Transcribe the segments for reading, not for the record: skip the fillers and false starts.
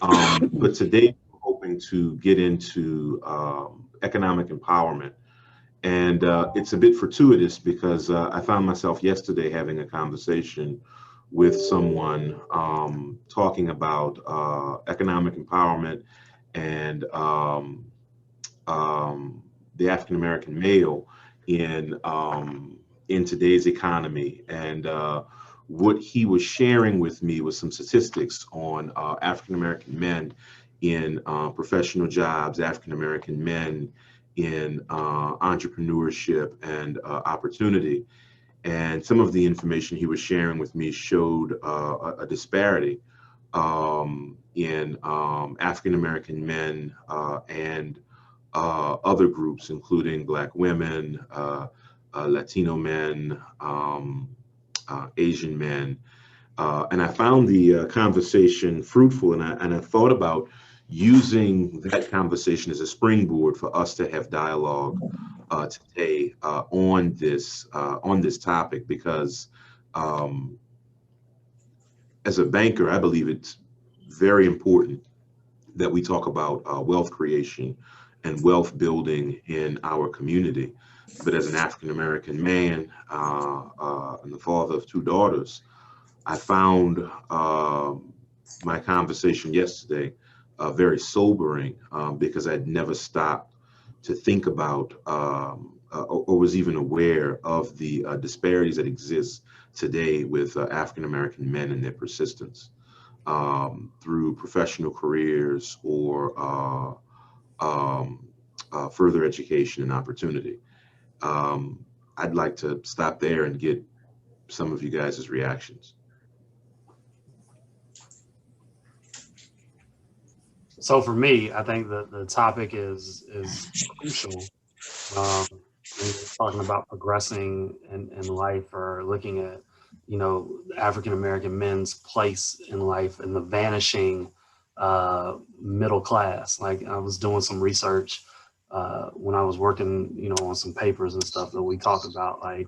But today we're hoping to get into economic empowerment. And it's a bit fortuitous because I found myself yesterday having a conversation with someone talking about economic empowerment and the African American male in in today's economy. And what he was sharing with me was some statistics on African American men in professional jobs, African American men in entrepreneurship and opportunity. And some of the information he was sharing with me showed a disparity in African American men and other groups, including Black women, Latino men, Asian men. And I found the conversation fruitful, and I thought about using that conversation as a springboard for us to have dialogue today on this topic, because um, as a banker, I believe it's very important that we talk about wealth creation and wealth building in our community. But as an African American man and the father of two daughters, I found my conversation yesterday very sobering because I'd never stopped to think about or was even aware of the disparities that exist today with African American men and their persistence through professional careers or further education and opportunity. Um, I'd like to stop there and get some of you guys' reactions. So for me, I think that the topic is crucial. Um, when you're talking about progressing in life or looking at, African American men's place in life and the vanishing middle class. Like I was doing some research when I was working, on some papers and stuff that we talked about, like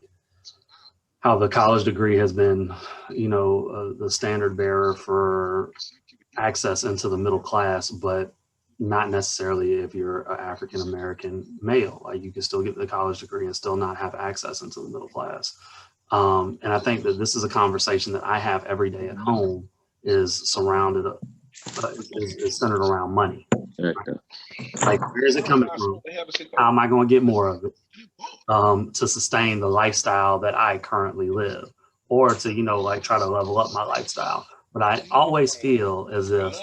how the college degree has been, the standard bearer for access into the middle class, but not necessarily if you're an African American male. Like you can still get the college degree and still not have access into the middle class. And I think that this is a conversation that I have every day at home. Is surrounded, is centered around money. Okay. Like where is it coming from? How am I going to get more of it to sustain the lifestyle that I currently live, or to like try to level up my lifestyle? But I always feel as if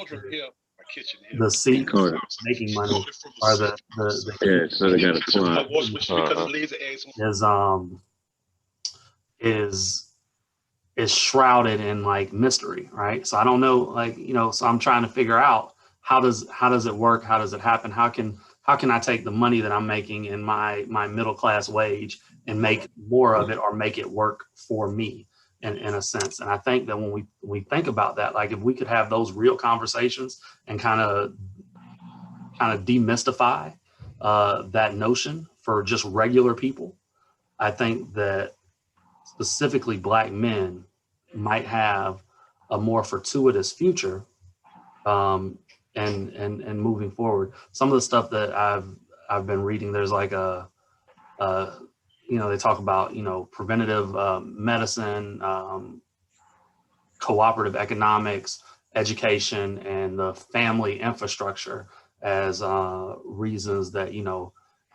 the secret Correct. of making money are the Yeah, so they got a climb. is is is shrouded in like mystery, right? So I don't know, like, so I'm trying to figure out how does it work? How does it happen? How can I take the money that I'm making in my middle class wage and make more of it, or make it work for me in a sense? And I think that when we think about that, like if we could have those real conversations and kind of demystify that notion for just regular people, I think that specifically Black men might have a more fortuitous future, and moving forward. Some of the stuff that I've been reading, there's like they talk about preventative medicine, cooperative economics, education, and the family infrastructure as reasons that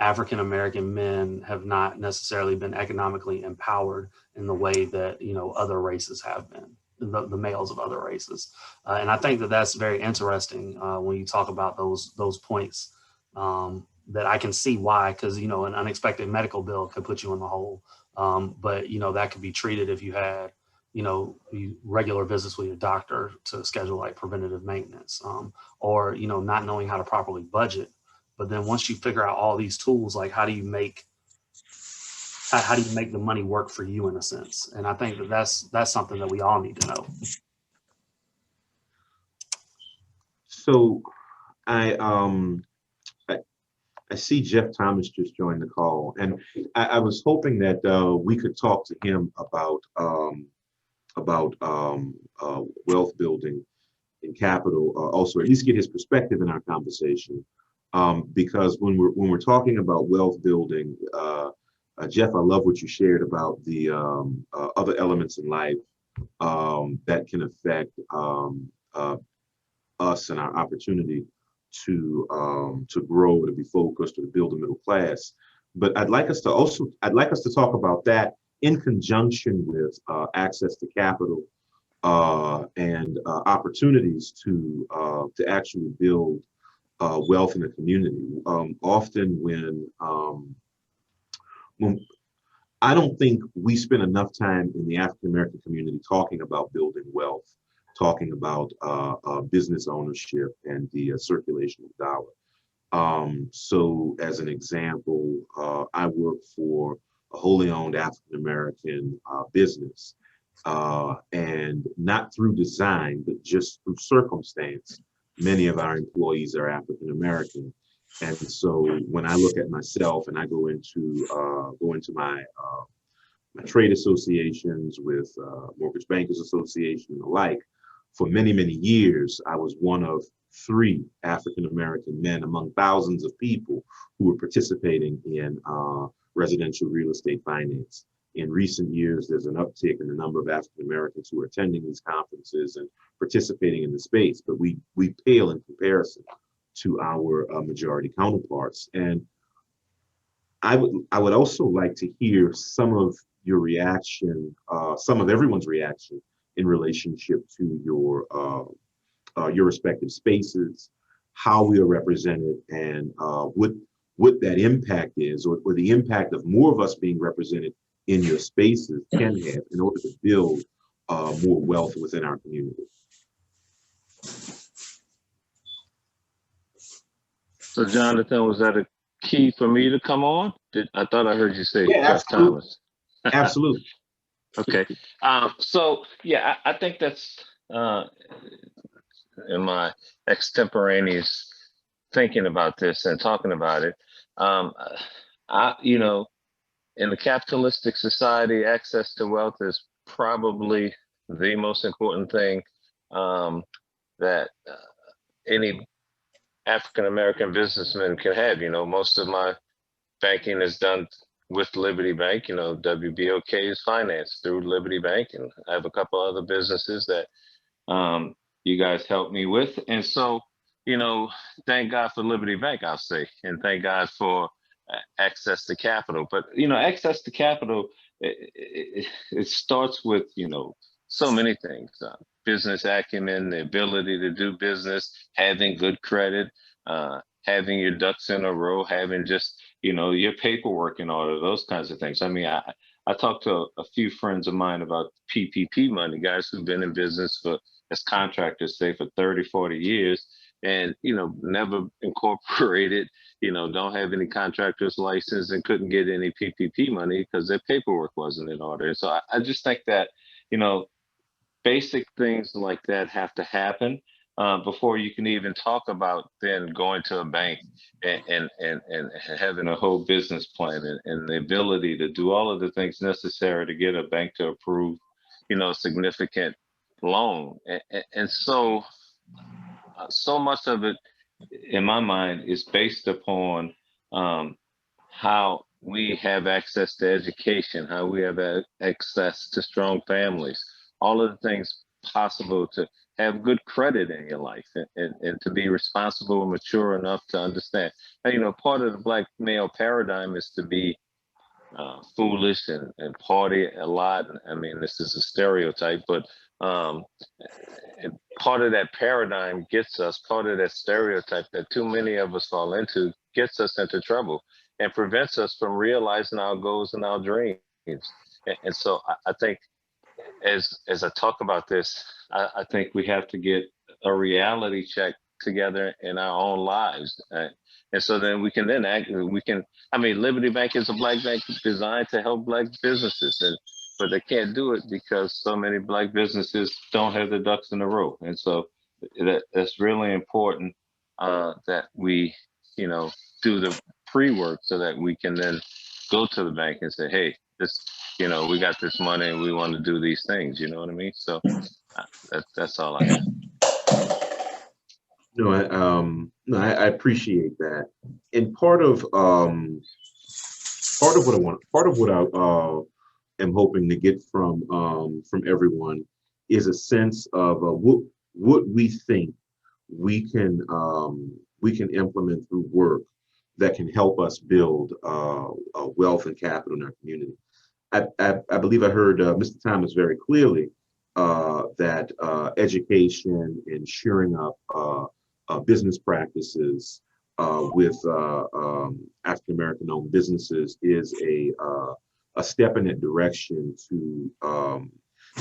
African American men have not necessarily been economically empowered in the way that other races have been, the males of other races. And I think that that's very interesting when you talk about those points. That I can see why, because an unexpected medical bill could put you in the hole, but that could be treated if you had regular visits with your doctor to schedule like preventative maintenance, or not knowing how to properly budget. But then once you figure out all these tools, like how do you make the money work for you in a sense? And I think that that's something that we all need to know. So I I, I see Jeff Thomas just joined the call, and I was hoping that we could talk to him about wealth building in capital, also at least get his perspective in our conversation, because when we're talking about wealth building, Jeff, I love what you shared about the other elements in life that can affect us and our opportunity to grow, to be focused, or to build a middle class. But I'd like us to talk about that in conjunction with access to capital and opportunities to actually build wealth in the community. Often when I don't think we spend enough time in the African American community talking about building wealth, talking about business ownership and the circulation of dollar. So as an example, I work for a wholly owned African American business, and not through design, but just through circumstance. Many of our employees are African American. And so when I look at myself and I go into my trade associations with Mortgage Bankers Association and the like, for many, many years, I was one of 3 African American men among thousands of people who were participating in residential real estate finance. In recent years, there's an uptick in the number of African Americans who are attending these conferences and participating in the space, but we pale in comparison to our majority counterparts. And I would also like to hear some of your reaction, some of everyone's reaction in relationship to your respective spaces, how we are represented, and what that impact is, or the impact of more of us being represented in your spaces can have in order to build more wealth within our community. So, Jonathan, was that a key for me to come on? I thought I heard you say Yeah, Jeff absolutely. Thomas. Absolutely. Okay. So, yeah, I think that's in my extemporaneous thinking about this and talking about it. In the capitalistic society, access to wealth is probably the most important thing that any African American businessman can have. Most of my banking is done with Liberty Bank. WBOK is financed through Liberty Bank, and I have a couple other businesses that you guys help me with. And so, thank God for Liberty Bank, I'll say, and thank God for access to capital. But, access to capital, it starts with, so many things. Business acumen, the ability to do business, having good credit, having your ducks in a row, having just, your paperwork in order, those kinds of things. I mean, I talked to a few friends of mine about PPP money, guys who've been in business as contractors, say, for 30, 40 years, and, never incorporated, don't have any contractor's license and couldn't get any PPP money because their paperwork wasn't in order. And so I just think that, basic things like that have to happen before you can even talk about then going to a bank and having a whole business plan and the ability to do all of the things necessary to get a bank to approve, a significant loan. And so much of it, in my mind, is based upon how we have access to education, how we have access to strong families, all of the things possible to have good credit in your life and to be responsible and mature enough to understand. And, part of the Black male paradigm is to be foolish and party a lot. I mean, this is a stereotype, but part of that paradigm part of that stereotype that too many of us fall into gets us into trouble and prevents us from realizing our goals and our dreams. And so I think as I talk about this, I think we have to get a reality check together in our own lives. And so then we can Liberty Bank is a Black bank designed to help Black businesses, but they can't do it because so many Black businesses don't have the ducks in a row. And so that's really important that we, do the pre-work so that we can then go to the bank and say, hey, we got this money and we want to do these things. You know what I mean? So that's all I have. No, no, I appreciate that. And part of what I am hoping to get from everyone is a sense of what we think we can implement through work that can help us build wealth and capital in our community. I believe I heard Mr. Thomas very clearly that education and shoring up business practices with African American owned businesses is a step in that direction to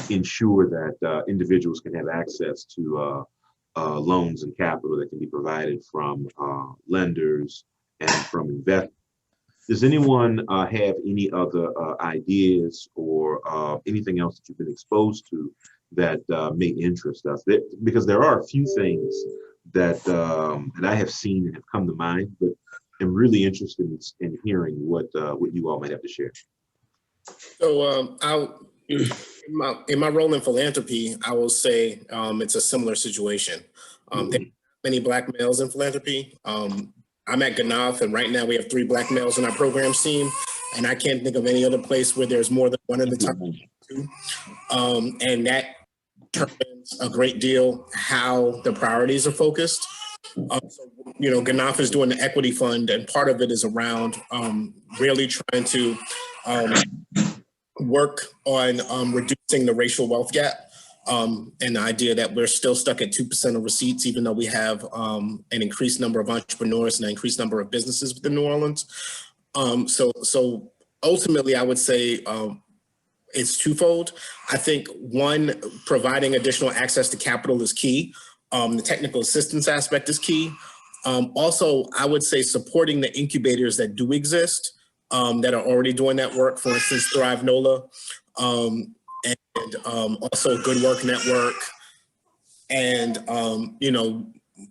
ensure that individuals can have access to loans and capital that can be provided from lenders and from investors. Does anyone have any other ideas or anything else that you've been exposed to that may interest us? Because there are a few things that I have seen and have come to mind, but I'm really interested in hearing what you all might have to share. So in my role in philanthropy, I will say it's a similar situation. There are many Black males in philanthropy. I'm at Ganoff, and right now we have 3 Black males in our programs team, and I can't think of any other place where there's more than one at a time. And that determines a great deal how the priorities are focused. So, Ganoff is doing the equity fund, and part of it is around really trying to work on reducing the racial wealth gap. And the idea that we're still stuck at 2% of receipts, even though we have an increased number of entrepreneurs and an increased number of businesses within New Orleans. So ultimately, I would say it's twofold. I think one, providing additional access to capital is key. The technical assistance aspect is key. Also, I would say supporting the incubators that do exist, that are already doing that work. For instance, Thrive NOLA. And also Good Work Network, and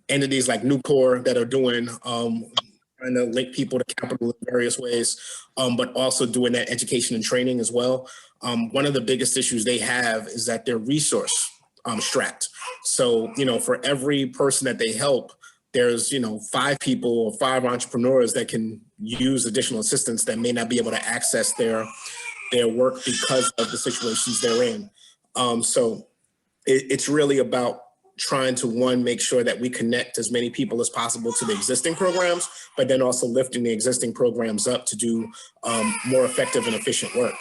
entities like Nucor that are doing trying to link people to capital in various ways, but also doing that education and training as well. One of the biggest issues they have is that they're resource strapped. So for every person that they help, there's 5 people or 5 entrepreneurs that can use additional assistance that may not be able to access their work because of the situations they're in. So it's really about trying to, one, make sure that we connect as many people as possible to the existing programs, but then also lifting the existing programs up to do more effective and efficient work.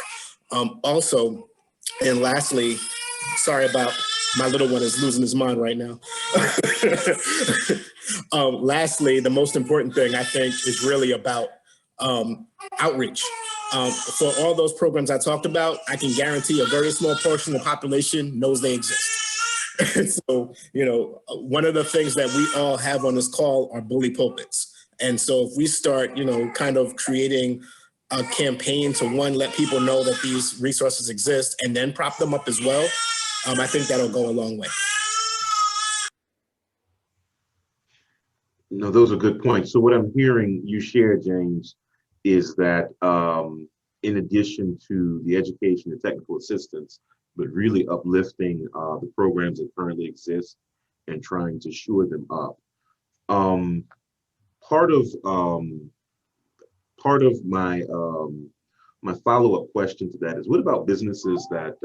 Also, and lastly, sorry about my little one is losing his mind right now. Lastly, the most important thing I think is really about outreach. For all those programs I talked about, I can guarantee a very small portion of the population knows they exist. So, one of the things that we all have on this call are bully pulpits. And so if we start, kind of creating a campaign to, one, let people know that these resources exist and then prop them up as well, I think that'll go a long way. No, those are good points. So what I'm hearing you share, James, is that in addition to the education and technical assistance, but really uplifting the programs that currently exist and trying to shore them up. Part of my my follow-up question to that is, what about businesses that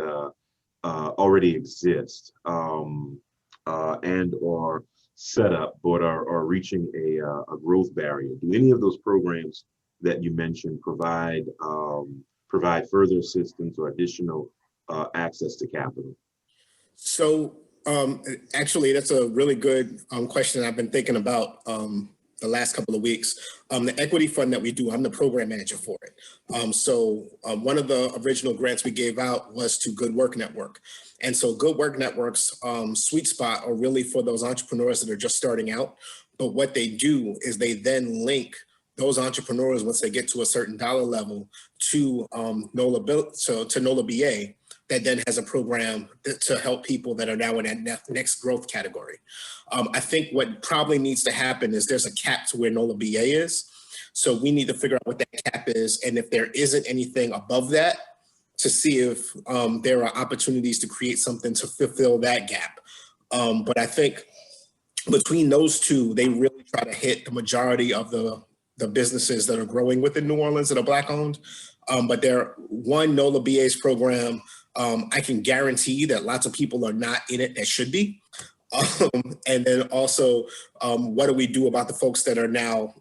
already exist and are set up but are reaching a growth barrier? Do any of those programs that you mentioned provide further assistance or additional access to capital? So actually, that's a really good question I've been thinking about the last couple of weeks. The equity fund that we do, I'm the program manager for it. So one of the original grants we gave out was to Good Work Network. And so Good Work Network's sweet spot are really for those entrepreneurs that are just starting out. But what they do is they then link those entrepreneurs, once they get to a certain dollar level, to NOLA BA, that then has a program to help people that are now in that next growth category. I think what probably needs to happen is there's a cap to where NOLA BA is. So we need to figure out what that cap is. And if there isn't anything above that, to see if there are opportunities to create something to fulfill that gap. But I think between those two, they really try to hit the majority of the businesses that are growing within New Orleans that are Black owned. But their one NOLA BAs program, I can guarantee that lots of people are not in it that should be. And then also, what do we do about the folks that are now,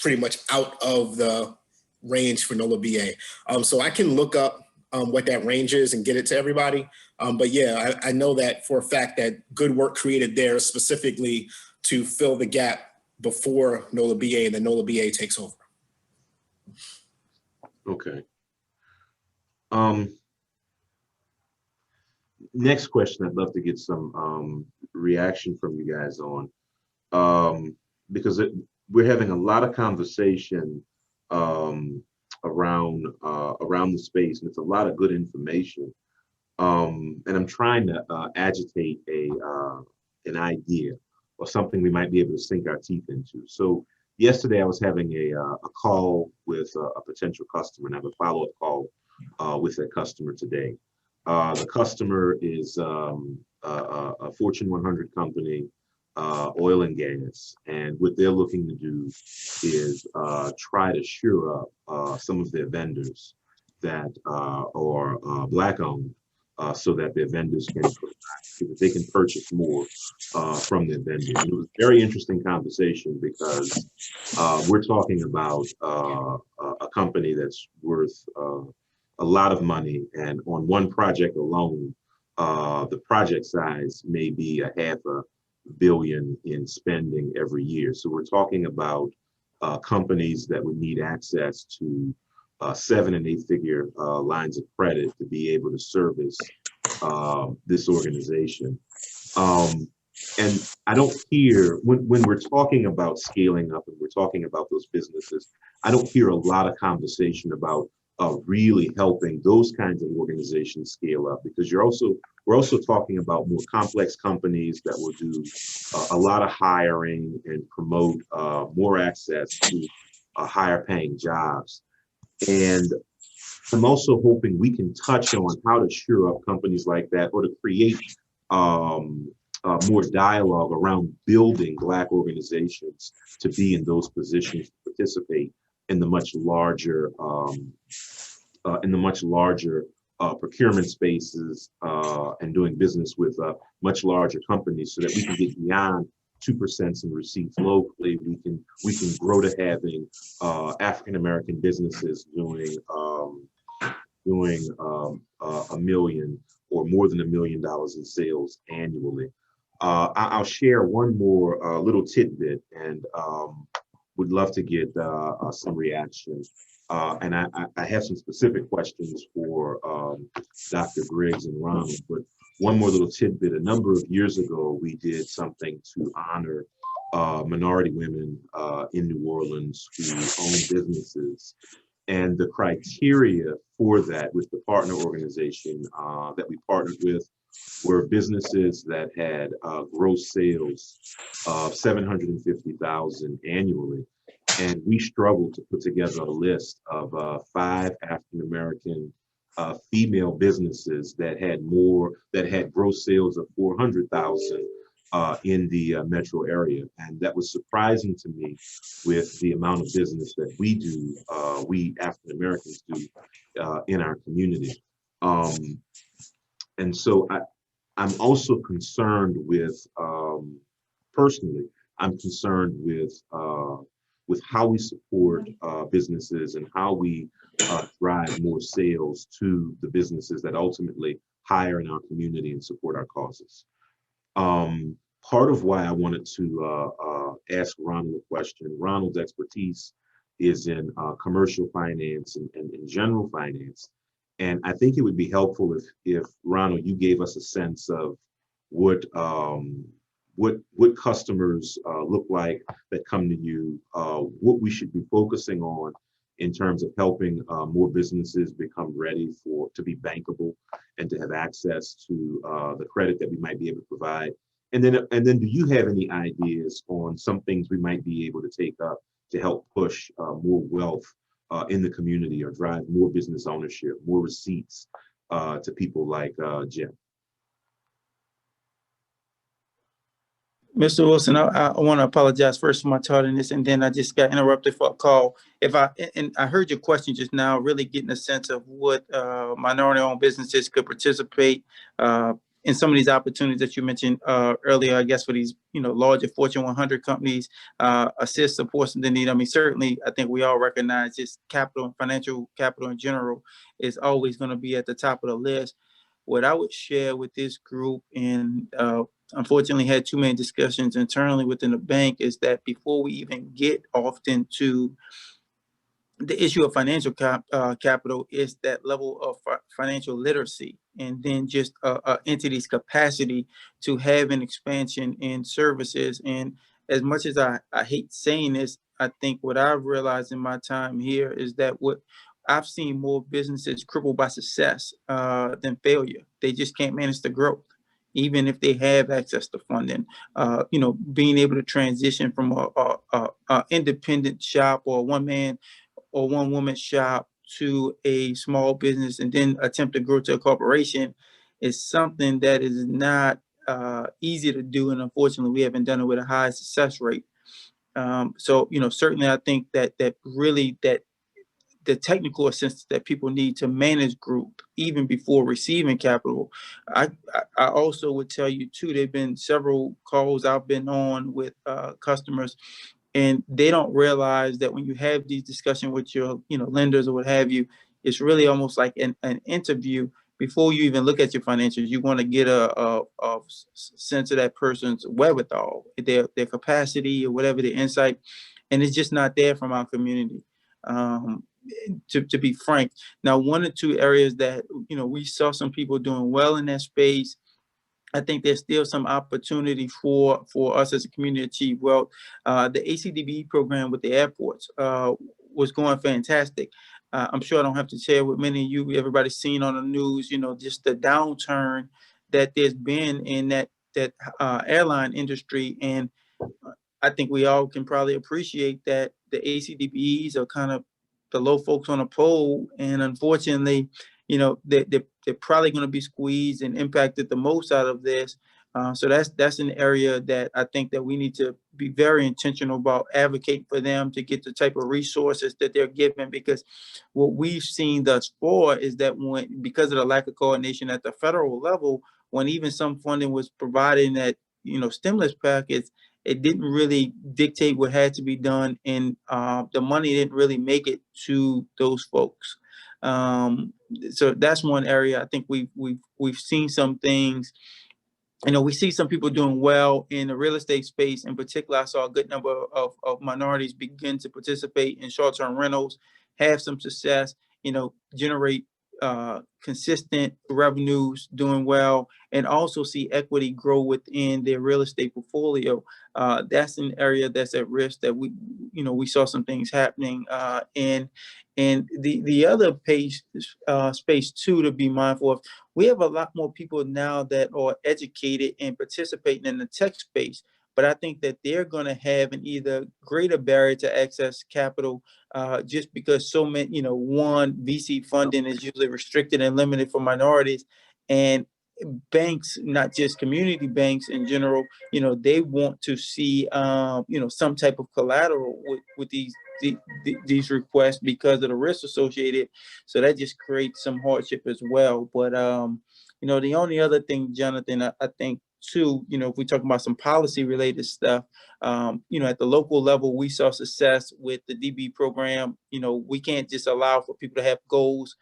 pretty much out of the range for NOLA BA? So I can look up what that range is and get it to everybody. But yeah, I know that for a fact that good work created there specifically to fill the gap before NOLA BA, and then NOLA BA takes over. Okay. Next question, I'd love to get some reaction from you guys on, because we're having a lot of conversation around the space, and it's a lot of good information. And I'm trying to agitate an idea or something we might be able to sink our teeth into. So yesterday I was having a call with a potential customer, and I have a follow-up call with that customer today. The customer is a Fortune 100 company, oil and gas, and what they're looking to do is try to shore up some of their vendors that are Black-owned, so that their vendors can, so that they can purchase more from their vendors. And it was a very interesting conversation because we're talking about a company that's worth a lot of money, and on one project alone, the project size may be $500 million in spending every year. So we're talking about companies that would need access to 7- and 8-figure lines of credit to be able to service this organization. And I don't hear, when we're talking about scaling up and we're talking about those businesses, I don't hear a lot of conversation about really helping those kinds of organizations scale up, because we're also talking about more complex companies that will do a lot of hiring and promote more access to higher paying jobs. And I'm also hoping we can touch on how to shore up companies like that, or to create more dialogue around building Black organizations to be in those positions to participate in the much larger procurement spaces and doing business with much larger companies, so that we can get beyond 2% in receipts locally. We can grow to having African American businesses doing $1 million or more than $1 million in sales annually. I'll share one more little tidbit, and would love to get some reaction. And I have some specific questions for Dr. Griggs and Ronald, but one more little tidbit. A number of years ago, we did something to honor minority women in New Orleans who own businesses. And the criteria for that with the partner organization that we partnered with were businesses that had gross sales of $750,000 annually. And we struggled to put together a list of 5 African-American female businesses that had gross sales of $400,000 in the metro area. And that was surprising to me with the amount of business that we do, we African-Americans do in our community. And so I'm also concerned with, personally, I'm concerned with how we support businesses and how we drive more sales to the businesses that ultimately hire in our community and support our causes. Part of why I wanted to ask Ronald a question, Ronald's expertise is in commercial finance and general finance. And I think it would be helpful if Ronald, you gave us a sense of what customers look like that come to you, what we should be focusing on in terms of helping more businesses become ready to be bankable and to have access to the credit that we might be able to provide. And then do you have any ideas on some things we might be able to take up to help push more wealth in the community, or drive more business ownership, more receipts to people like Jeff? Mr. Wilson, I want to apologize first for my tardiness, and then I just got interrupted for a call. And I heard your question just now, really getting a sense of what minority-owned businesses could participate in some of these opportunities that you mentioned earlier. I guess for these, larger Fortune 100 companies, assist, support the need. I mean, certainly, I think we all recognize just capital and financial capital in general is always going to be at the top of the list. What I would share with this group, and unfortunately had too many discussions internally within the bank, is that before we even get often to the issue of financial capital, is that level of financial literacy, and then just entity's capacity to have an expansion in services. And as much as I hate saying this, I think what I've realized in my time here is that what I've seen more businesses crippled by success than failure. They just can't manage the growth, even if they have access to funding. Being able to transition from a independent shop or a one-man or one-woman shop to a small business and then attempt to grow to a corporation is something that is not easy to do. And unfortunately, we haven't done it with a high success rate. So, certainly I think that the technical assistance that people need to manage group even before receiving capital. I also would tell you too, there've been several calls I've been on with customers, and they don't realize that when you have these discussions with your lenders or what have you, it's really almost like an interview. Before you even look at your financials, you want to get a sense of that person's wherewithal, their capacity or whatever, the insight, and it's just not there from our community. To be frank, now one or two areas that we saw some people doing well in that space. I think there's still some opportunity for us as a community to achieve wealth. The ACDB program with the airports was going fantastic. I'm sure I don't have to share with many of you. Everybody's seen on the news, just the downturn that there's been in that airline industry, and I think we all can probably appreciate that the ACDBs are kind of the low folks on a pole, and unfortunately, they're probably going to be squeezed and impacted the most out of this. So that's an area that I think that we need to be very intentional about advocating for them to get the type of resources that they're given, because what we've seen thus far is that because of the lack of coordination at the federal level, when even some funding was provided in that stimulus package, it didn't really dictate what had to be done, and the money didn't really make it to those folks. So that's one area. I think we've seen some things. We see some people doing well in the real estate space. In particular, I saw a good number of minorities begin to participate in short-term rentals, have some success, generate consistent revenues, doing well, and also see equity grow within their real estate portfolio. That's an area that's at risk that we saw some things happening in. And the other space too to be mindful of, we have a lot more people now that are educated and participating in the tech space, but I think that they're going to have an either greater barrier to access capital just because so many, one, VC funding is usually restricted and limited for minorities, and banks, not just community banks in general, they want to see, some type of collateral with these requests because of the risks associated. So that just creates some hardship as well. But, the only other thing, Jonathan, I think too, if we talk about some policy related stuff, at the local level, we saw success with the DB program. We can't just allow for people to have goals.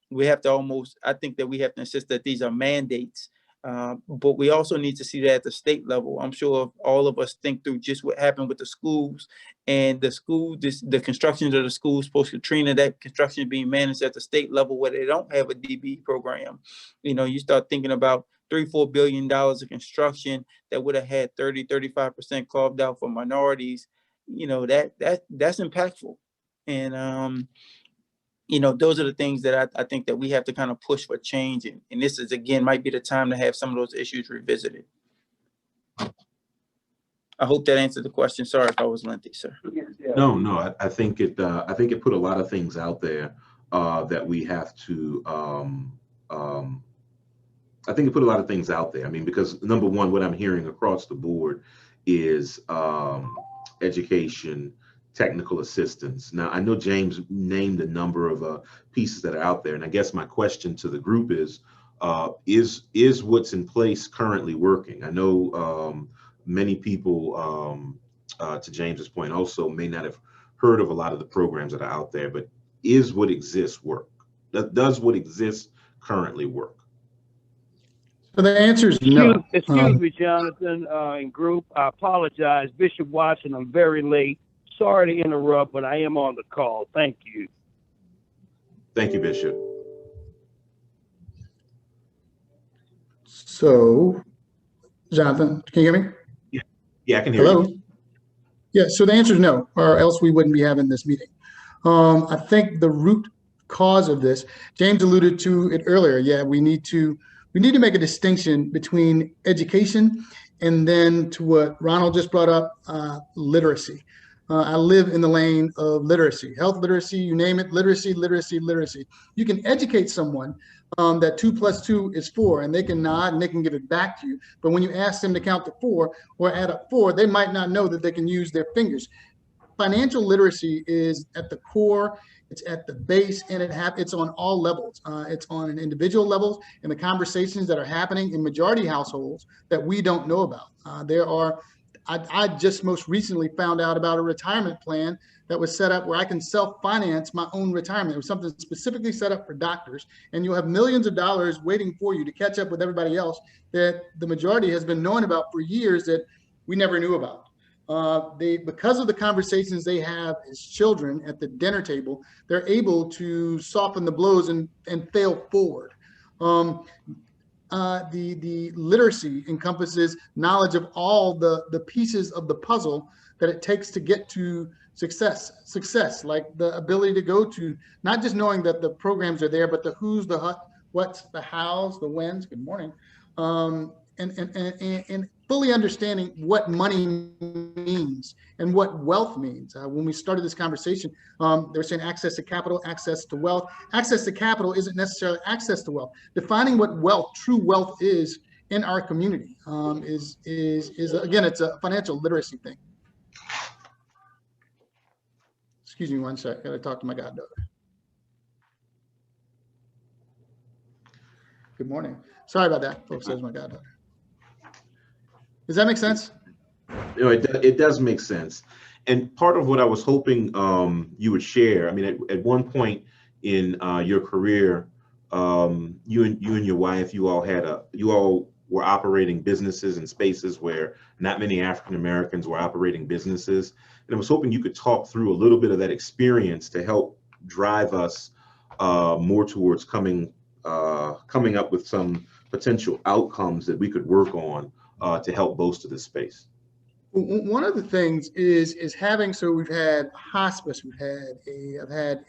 We have to I think that we have to insist that these are mandates, but we also need to see that at the state level. I'm sure if all of us think through just what happened with the schools and the construction of the schools post-Katrina, that construction being managed at the state level where they don't have a DB program. You start thinking about $3-4 billion of construction that would have had 30-35% carved out for minorities. That's impactful. And those are the things that I think that we have to kind of push for change. And this is, again, might be the time to have some of those issues revisited. I hope that answered the question. Sorry if I was lengthy, sir. No, I think it put a lot of things out there that we have to I think it put a lot of things out there. I mean, because number one, what I'm hearing across the board is education, technical assistance. Now, I know James named a number of pieces that are out there, and I guess my question to the group is what's in place currently working? I know many people, to James's point, also may not have heard of a lot of the programs that are out there, but is what exists work? Does what exists currently work? So the answer is no. Excuse me, Jonathan and group. I apologize. Bishop Watson, I'm very late. Sorry to interrupt, but I am on the call. Thank you. Thank you, Bishop. So, Jonathan, can you hear me? Yeah, I can hear Hello? you. Yeah, so the answer is no, or else we wouldn't be having this meeting. I think the root cause of this, James alluded to it earlier. Yeah, we need to make a distinction between education and then to what Ronald just brought up, literacy. I live in the lane of literacy, health literacy, you name it, literacy, literacy, literacy. You can educate someone that 2 + 2 is 4, and they can nod and they can give it back to you. But when you ask them to count to 4 or add up 4, they might not know that they can use their fingers. Financial literacy is at the core, it's at the base, and it's on all levels. It's on an individual level and the conversations that are happening in majority households that we don't know about. I just most recently found out about a retirement plan that was set up where I can self-finance my own retirement. It was something specifically set up for doctors, and you'll have millions of dollars waiting for you to catch up with everybody else that the majority has been knowing about for years that we never knew about. Because of the conversations they have as children at the dinner table, they're able to soften the blows and fail forward. The literacy encompasses knowledge of all the pieces of the puzzle that it takes to get to success, like the ability to go to, not just knowing that the programs are there, but the who's, the what's, the how's, the when's, good morning, and fully understanding what money means and what wealth means. When we started this conversation, they were saying access to capital, access to wealth. Access to capital isn't necessarily access to wealth. Defining what wealth, true wealth is in our community is again, it's a financial literacy thing. Excuse me one sec, gotta talk to my goddaughter. Good morning. Sorry about that, folks, there's my goddaughter. Does that make sense? You know, it does make sense. And part of what I was hoping you would share, I mean, at one point in your career, you and your wife, you all were operating businesses in spaces where not many African Americans were operating businesses. And I was hoping you could talk through a little bit of that experience to help drive us more towards coming up with some potential outcomes that we could work on to help bolster this space. One of the things is having, so we've had hospice, I've had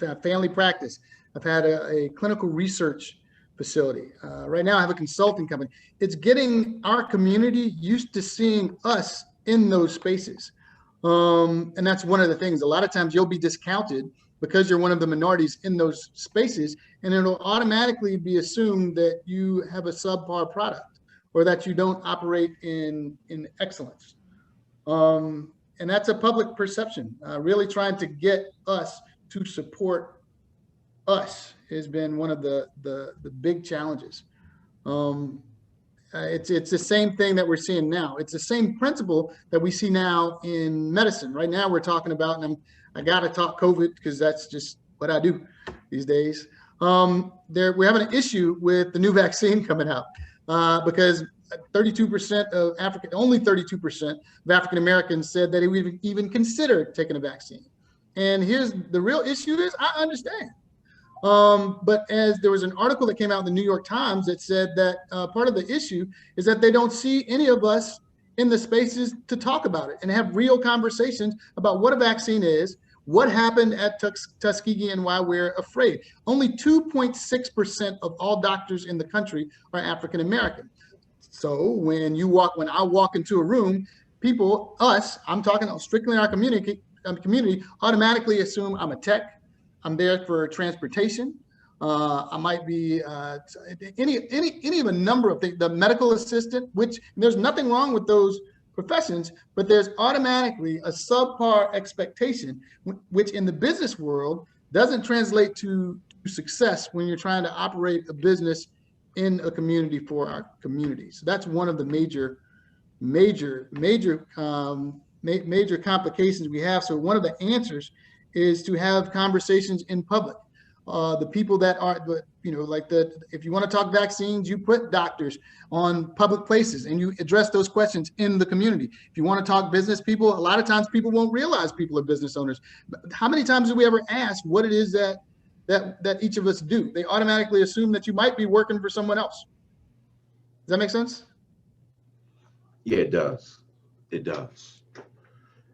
a family practice, I've had a clinical research facility. Right now I have a consulting company. It's getting our community used to seeing us in those spaces. And that's one of the things. A lot of times you'll be discounted because you're one of the minorities in those spaces, and it'll automatically be assumed that you have a subpar product or that you don't operate in excellence. And that's a public perception. Really trying to get us to support us has been one of the big challenges. It's the same thing that we're seeing now. It's the same principle that we see now in medicine. Right now we're talking about, and I gotta talk COVID because that's just what I do these days. We're having an issue with the new vaccine coming out because 32% of only 32% of African Americans said that they would even consider taking a vaccine. And here's the real issue is, I understand. But as there was an article that came out in the New York Times that said that part of the issue is that they don't see any of us in the spaces to talk about it and have real conversations about what a vaccine is, what happened at Tuskegee, and why we're afraid. Only 2.6% of all doctors in the country are African American. So when I walk into a room, people, I'm talking strictly in our community, automatically assume I'm a tech. I'm there for transportation. I might be any of a number of things. The medical assistant, which there's nothing wrong with those professions, but there's automatically a subpar expectation, which in the business world doesn't translate to success when you're trying to operate a business in a community for our community. So that's one of the major complications we have. So one of the answers is to have conversations in public. The people that are, if you want to talk vaccines, you put doctors on public places and you address those questions in the community. If you want to talk business people, a lot of times people won't realize people are business owners. How many times do we ever ask what it is that each of us do? They automatically assume that you might be working for someone else. Does that make sense? Yeah, it does. It does.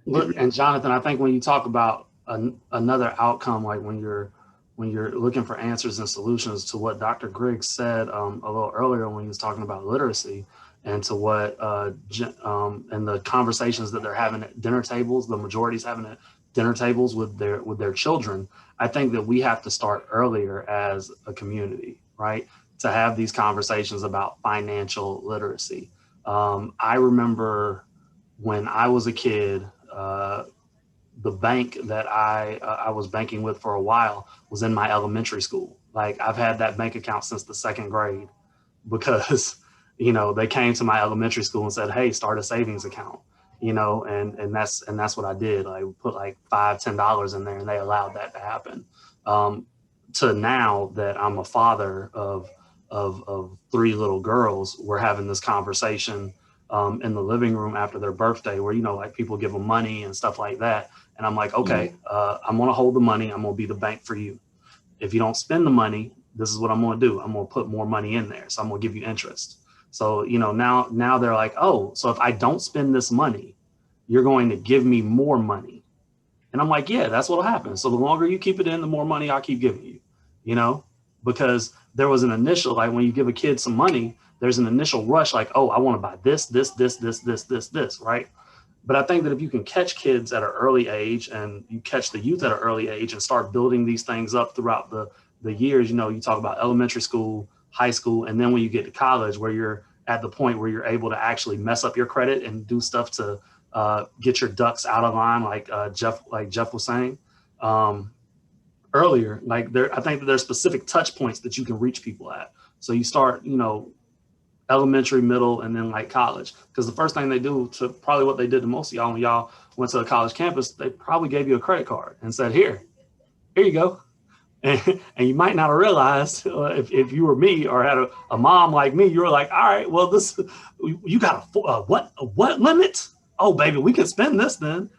Look, and Jonathan, I think when you talk about another outcome, like when you're looking for answers and solutions to what Dr. Griggs said a little earlier when he was talking about literacy, and to what and the conversations that they're having at dinner tables, the majority's having at dinner tables with their children. I think that we have to start earlier as a community, right? To have these conversations about financial literacy. I remember when I was a kid, the bank that I was banking with for a while was in my elementary school. Like I've had that bank account since the 2nd grade because, they came to my elementary school and said, hey, start a savings account, and that's what I did. I put like $5, $10 in there and they allowed that to happen. To now that I'm a father of 3 little girls, we're having this conversation in the living room after their birthday where, like people give them money and stuff like that. And I'm like, okay, I'm going to hold the money. I'm going to be the bank for you. If you don't spend the money, this is what I'm going to do. I'm going to put more money in there. So I'm going to give you interest. So, now they're like, oh, so if I don't spend this money, you're going to give me more money. And I'm like, yeah, that's what'll happen. So the longer you keep it in, the more money I'll keep giving you, because there was an initial, like when you give a kid some money, there's an initial rush, like, oh, I want to buy this, right? But I think that if you can catch kids at an early age and you catch the youth at an early age and start building these things up throughout the years, you talk about elementary school, high school, and then when you get to college where you're at the point where you're able to actually mess up your credit and do stuff to get your ducks out of line, like Jeff was saying earlier, I think that there's specific touch points that you can reach people at. So you start, elementary, middle, and then like college. Because the first thing they do, to probably what they did to most of y'all when y'all went to a college campus, they probably gave you a credit card and said, here you go. And you might not have realized if you were me or had a mom like me, you were like, all right, well, you got what limit? Oh, baby, we can spend this then,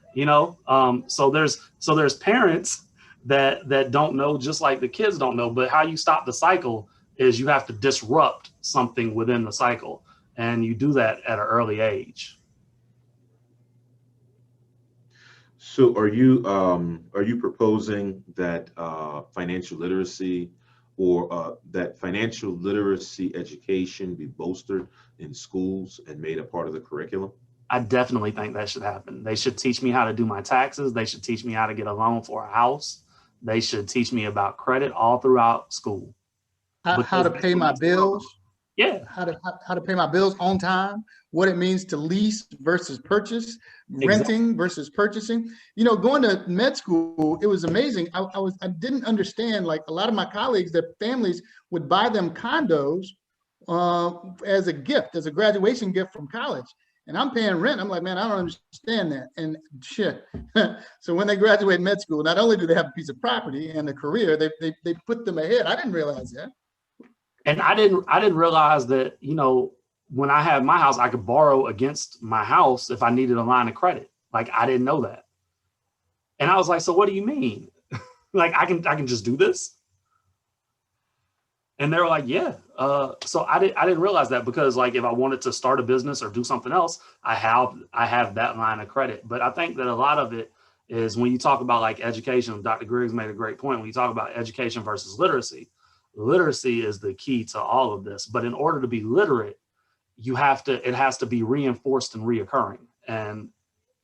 So there's parents that don't know, just like the kids don't know. But how you stop the cycle is you have to disrupt something within the cycle, and you do that at an early age. So are you proposing that financial literacy or that financial literacy education be bolstered in schools and made a part of the curriculum? I definitely think that should happen. They should teach me how to do my taxes. They should teach me how to get a loan for a house. They should teach me about credit all throughout school. How to pay my bills. Yeah. How to pay my bills on time, what it means to lease versus purchase, renting versus purchasing. Going to med school, it was amazing. I didn't understand, like a lot of my colleagues, their families would buy them condos as a gift, as a graduation gift from college. And I'm paying rent. I'm like, man, I don't understand that. And shit. So when they graduate med school, not only do they have a piece of property and a career, they put them ahead. I didn't realize that. And I didn't realize that, when I had my house, I could borrow against my house if I needed a line of credit. Like, I didn't know that. And I was like, so what do you mean? Like, I can just do this? And they were like, yeah. So I didn't realize that, because like if I wanted to start a business or do something else, I have that line of credit. But I think that a lot of it is when you talk about like education, Dr. Griggs made a great point. When you talk about education versus literacy is the key to all of this. But in order to be literate, it has to be reinforced and reoccurring. And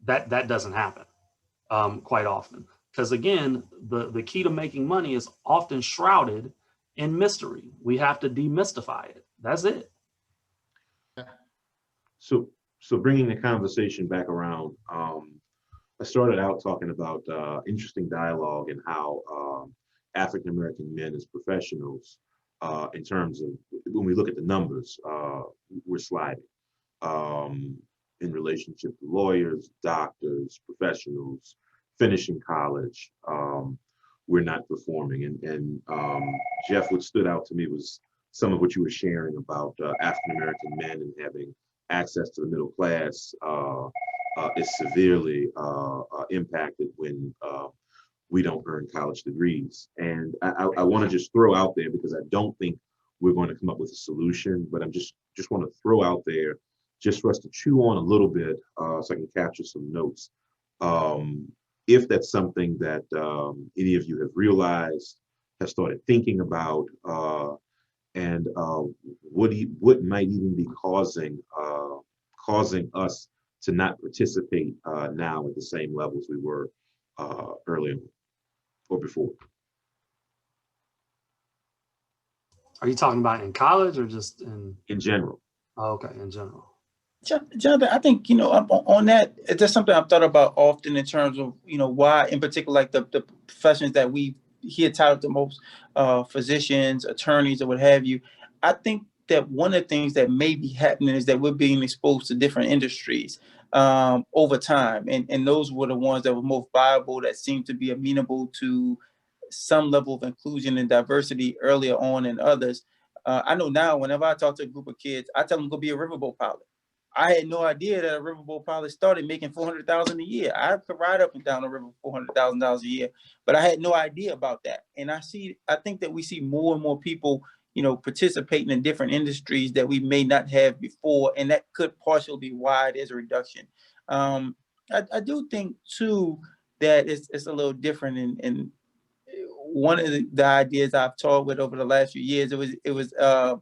that doesn't happen quite often. Because again, the key to making money is often shrouded in mystery. We have to demystify it. That's it. So, bringing the conversation back around, I started out talking about interesting dialogue and how African American men as professionals, in terms of when we look at the numbers, we're sliding in relationship to lawyers, doctors, professionals, finishing college. We're not performing, and Jeff, what stood out to me was some of what you were sharing about African American men and having access to the middle class is severely impacted when we don't earn college degrees. And I want to just throw out there, because I don't think we're going to come up with a solution, but I'm just want to throw out there just for us to chew on a little bit, so I can capture some notes. If that's something that any of you have realized, have started thinking about, and what might even be causing us to not participate now at the same levels we were earlier or before. Are you talking about in college or just in general? Oh, okay, in general. Jonathan, I think, on that, it's something I've thought about often in terms of, why in particular, like the professions that we hear touted the most, physicians, attorneys, or what have you. I think that one of the things that may be happening is that we're being exposed to different industries over time. And those were the ones that were most viable, that seemed to be amenable to some level of inclusion and diversity earlier on than others. I know now, whenever I talk to a group of kids, I tell them go be a riverboat pilot. I had no idea that a riverboat pilot started making $400,000 a year. I could ride up and down the river for $400,000 a year, but I had no idea about that. And I think that we see more and more people, participating in different industries that we may not have before, and that could partially be why there's a reduction. I do think too that it's a little different in one of the ideas I've talked with over the last few years. It was a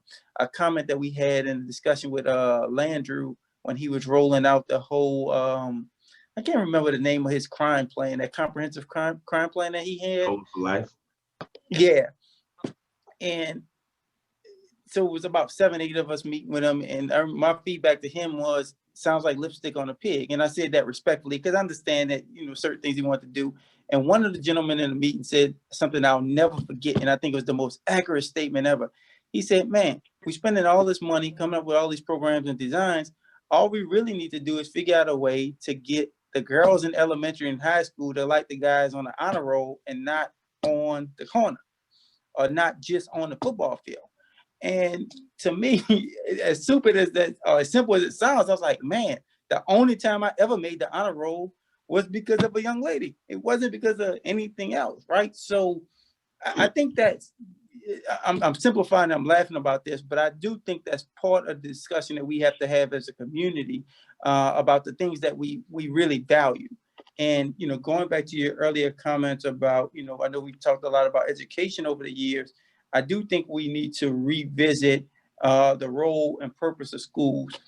comment that we had in a discussion with Landrew when he was rolling out the whole, I can't remember the name of his crime plan, that comprehensive crime plan that he had. Code for Life. Yeah. And so it was about 7, 8 of us meeting with him. And my feedback to him was, sounds like lipstick on a pig. And I said that respectfully, because I understand that, certain things he wanted to do. And one of the gentlemen in the meeting said something I'll never forget. And I think it was the most accurate statement ever. He said, man, we're spending all this money coming up with all these programs and designs. All we really need to do is figure out a way to get the girls in elementary and high school to like the guys on the honor roll and not on the corner, or not just on the football field. And to me, as stupid as that, or as simple as it sounds, I was like, man, the only time I ever made the honor roll was because of a young lady. It wasn't because of anything else, right? So I think that's, I'm simplifying, I'm laughing about this, but I do think that's part of the discussion that we have to have as a community about the things that we really value. And, going back to your earlier comments about, I know we've talked a lot about education over the years. I do think we need to revisit the role and purpose of schools.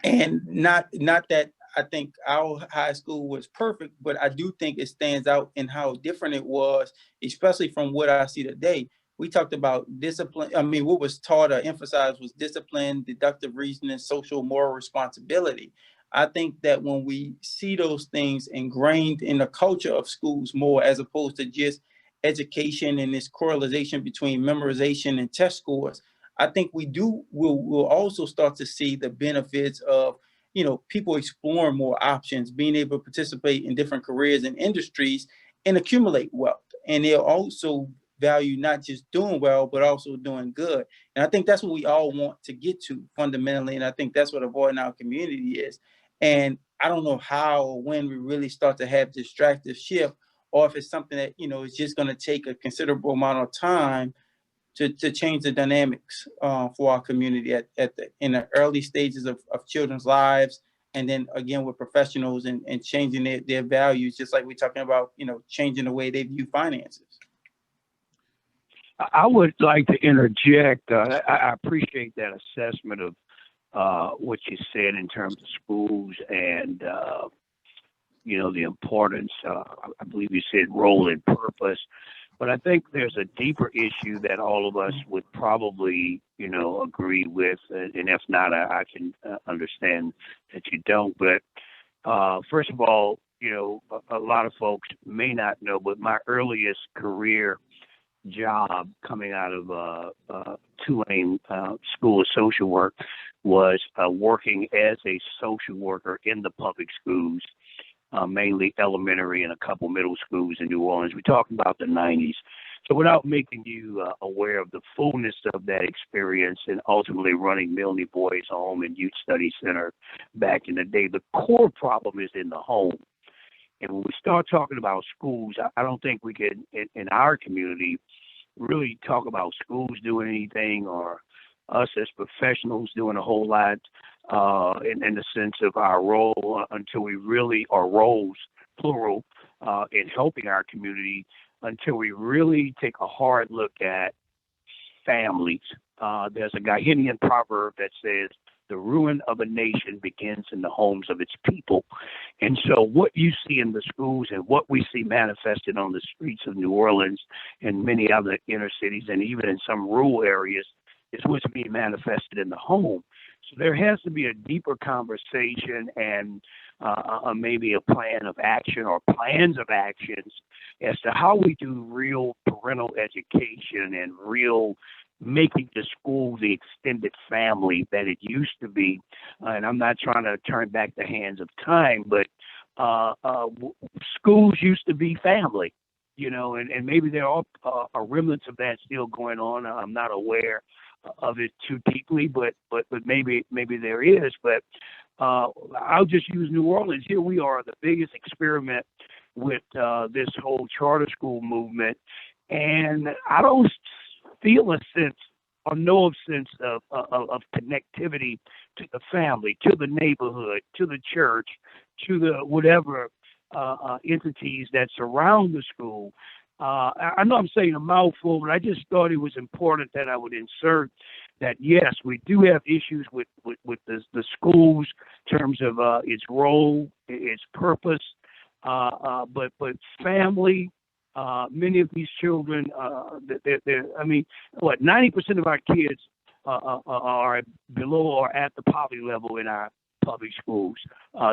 And not that I think our high school was perfect, but I do think it stands out in how different it was, especially from what I see today. We talked about discipline. I mean, what was taught or emphasized was discipline, deductive reasoning, social moral responsibility. I think that when we see those things ingrained in the culture of schools more, as opposed to just education and this correlation between memorization and test scores, I think we'll also start to see the benefits of, people exploring more options, being able to participate in different careers and industries and accumulate wealth. And they'll also value not just doing well, but also doing good. And I think that's what we all want to get to fundamentally. And I think that's what avoiding our community is. And I don't know how or when we really start to have this distractive shift, or if it's something that, is just going to take a considerable amount of time to change the dynamics for our community in the early stages of children's lives. And then again, with professionals and changing their values, just like we're talking about, changing the way they view finances. I would like to interject. I appreciate that assessment of what you said in terms of schools and, the importance. I believe you said role and purpose. But I think there's a deeper issue that all of us would probably, agree with. And if not, I can understand that you don't. But first of all, a lot of folks may not know, but my earliest career job coming out of Tulane School of Social Work was working as a social worker in the public schools, mainly elementary and a couple middle schools in New Orleans. We're talking about the 90s. So without making you aware of the fullness of that experience and ultimately running Milne Boys Home and Youth Study Center back in the day, the core problem is in the home. And when we start talking about schools, I don't think we can, in our community, really talk about schools doing anything or us as professionals doing a whole lot in the sense of our role until we really, our roles, plural, in helping our community until we really take a hard look at families. There's a Guyanian proverb that says, the ruin of a nation begins in the homes of its people. And so what you see in the schools and what we see manifested on the streets of New Orleans and many other inner cities and even in some rural areas is what's being manifested in the home. So there has to be a deeper conversation and maybe a plan of action or plans of actions as to how we do real parental education and real making the school the extended family that it used to be. And I'm not trying to turn back the hands of time, but schools used to be family, and maybe there are remnants of that still going on. I'm not aware of it too deeply, but maybe there is. But I'll just use New Orleans. Here we are, the biggest experiment with this whole charter school movement. And I don't feel a sense or know a sense of connectivity to the family, to the neighborhood, to the church, to the whatever entities that surround the school. I know I'm saying a mouthful, but I just thought it was important that I would insert that, yes, we do have issues with the schools in terms of its role, its purpose, but family, many of these children, I mean, 90% of our kids are below or at the poverty level in our public schools.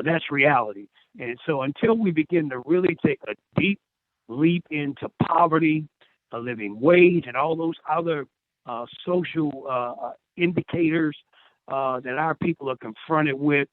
That's reality. And so until we begin to really take a deep leap into poverty, a living wage, and all those other social indicators that our people are confronted with,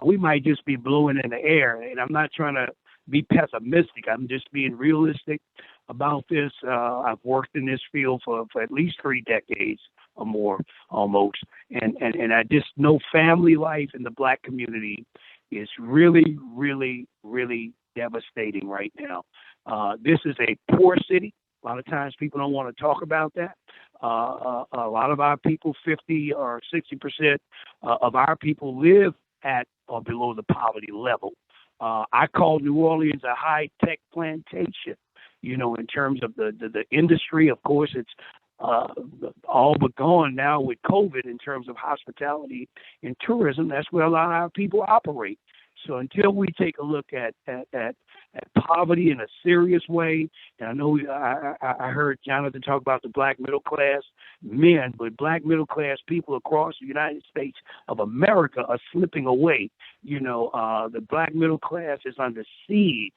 we might just be blowing in the air. And I'm not trying to be pessimistic. I'm just being realistic about this. I've worked in this field for at least 3 decades or more, almost. And I just know family life in the Black community is really, really, really devastating right now. This is a poor city. A lot of times people don't want to talk about that. A lot of our people, 50 or 60% of our people live at or below the poverty level. I call New Orleans a high-tech plantation, in terms of the industry. Of course, it's all but gone now with COVID in terms of hospitality and tourism. That's where a lot of our people operate. So until we take a look at poverty in a serious way, and I know I heard Jonathan talk about the Black middle class men, but Black middle class people across the United States of America are slipping away. The Black middle class is under siege.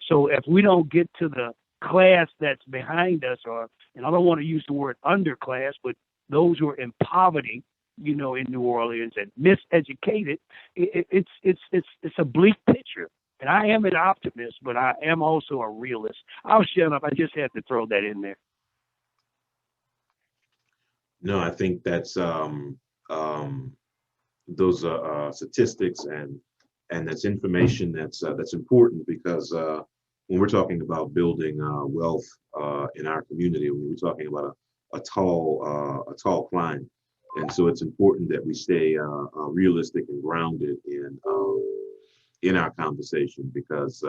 So if we don't get to the class that's behind us, and I don't want to use the word underclass, but those who are in poverty, in New Orleans and miseducated, it's a bleak picture. And I am an optimist, but I am also a realist. I'll shut up. I just had to throw that in there. No, I think that's those are statistics and that's information that's important because when we're talking about building wealth in our community, when we're talking about a tall climb. And so it's important that we stay realistic and grounded in our conversation because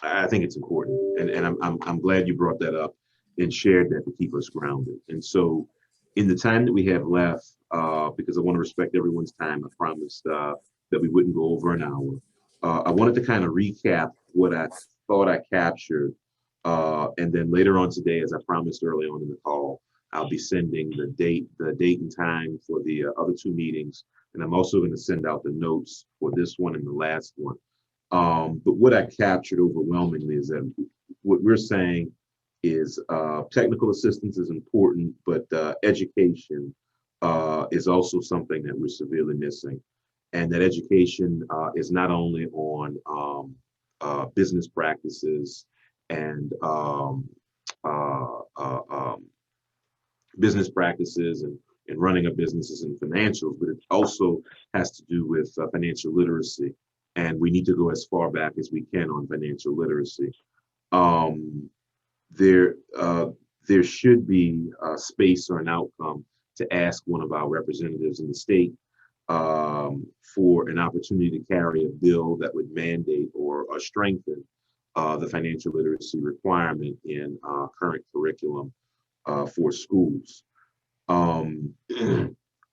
I think it's important. And I'm glad you brought that up and shared that to keep us grounded. And so in the time that we have left, because I want to respect everyone's time, I promised that we wouldn't go over an hour. I wanted to kind of recap what I thought I captured. And then later on today, as I promised early on in the call, I'll be sending the date and time for the other two meetings. And I'm also going to send out the notes for this one and the last one. But what I captured overwhelmingly is that what we're saying is technical assistance is important, but education is also something that we're severely missing. And that education is not only on business practices and business practices and running of businesses and financials, but it also has to do with financial literacy. And we need to go as far back as we can on financial literacy. There should be a space or an outcome to ask one of our representatives in the state for an opportunity to carry a bill that would mandate or strengthen the financial literacy requirement in current curriculum for schools. I'm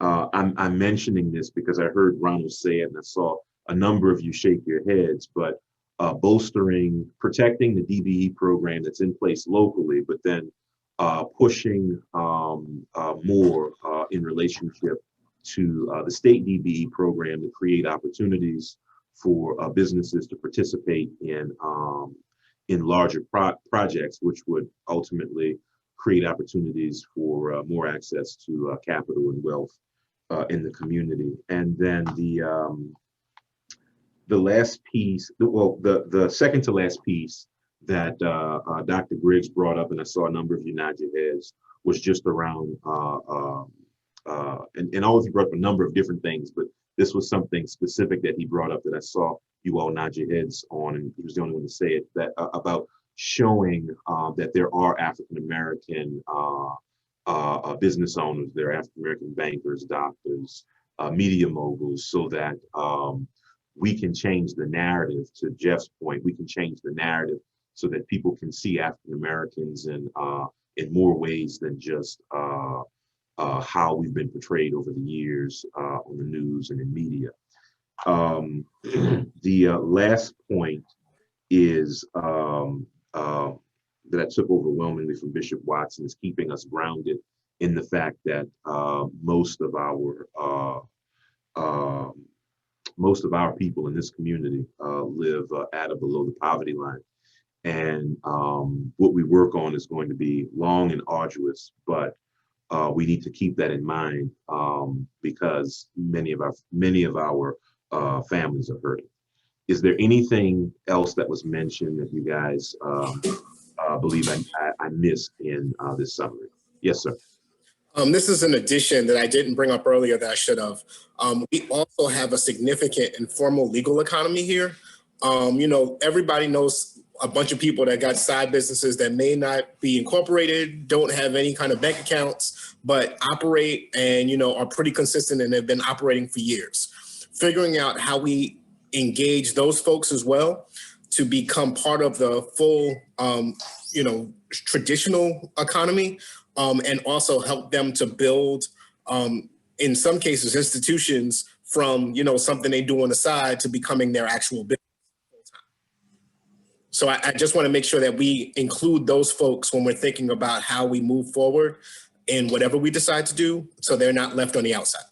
mentioning this because I heard Ronald say it and I saw a number of you shake your heads, but protecting the DBE program that's in place locally, but then pushing more in relationship to the state DBE program to create opportunities for businesses to participate in larger projects, which would ultimately create opportunities for more access to capital and wealth in the community. And then the last piece, the second to last piece that Dr. Griggs brought up, and I saw a number of you nod your heads, was just around, and all of you brought up a number of different things, but this was something specific that he brought up that I saw you all nod your heads on, and he was the only one to say it, that about showing that there are African-American business owners, there are African-American bankers, doctors, media moguls, so that we can change the narrative. To Jeff's point, we can change the narrative so that people can see African-Americans in more ways than just how we've been portrayed over the years on the news and in media. The last point is that I took overwhelmingly from Bishop Watson is keeping us grounded in the fact that most of our people in this community live at or below the poverty line. And what we work on is going to be long and arduous, but we need to keep that in mind because many of our families are hurting. Is there anything else that was mentioned that you guys believe I missed in this summary? Yes, sir. This is an addition that I didn't bring up earlier that I should have. We also have a significant informal legal economy here. Everybody knows a bunch of people that got side businesses that may not be incorporated, don't have any kind of bank accounts, but operate and, are pretty consistent and have been operating for years. Figuring out how we engage those folks as well to become part of the full, traditional economy, and also help them to build, in some cases, institutions from, something they do on the side to becoming their actual business. So I just want to make sure that we include those folks when we're thinking about how we move forward in whatever we decide to do, so they're not left on the outside.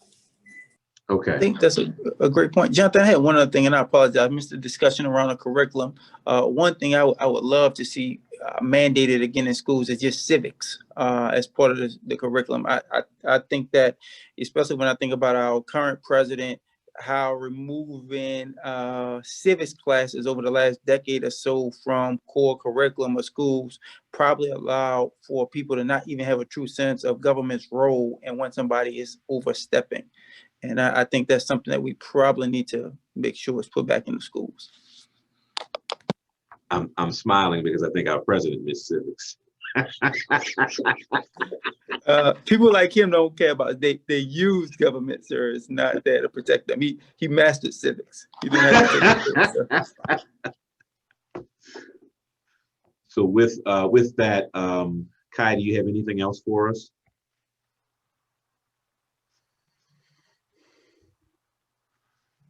Okay. I think that's a great point. Jonathan, I had one other thing, and I apologize. I missed the discussion around the curriculum. One thing I would love to see mandated again in schools is just civics as part of the curriculum. I think that, especially when I think about our current president, how removing civics classes over the last decade or so from core curriculum of schools probably allowed for people to not even have a true sense of government's role and when somebody is overstepping. And I think that's something that we probably need to make sure is put back in the schools. I'm smiling because I think our president missed civics. People like him don't care about they use government, sir. It's not there to protect them. He mastered civics. He didn't have to take civics, So with that, Kai, do you have anything else for us?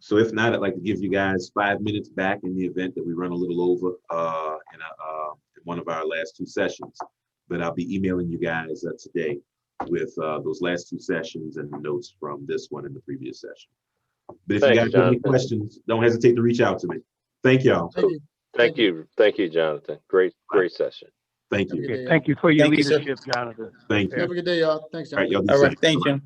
So if not, I'd like to give you guys 5 minutes back in the event that we run a little over in one of our last 2 sessions. But I'll be emailing you guys today with those last 2 sessions and the notes from this one and the previous session. But if you guys have any questions, don't hesitate to reach out to me. Thank y'all. Thank you, Jonathan. Great session. Thank you. Thank you for your Thank you, sir. leadership, Jonathan. Thank you. Have a good day, y'all. Thanks, John. All right, y'all be All safe. right, thank you.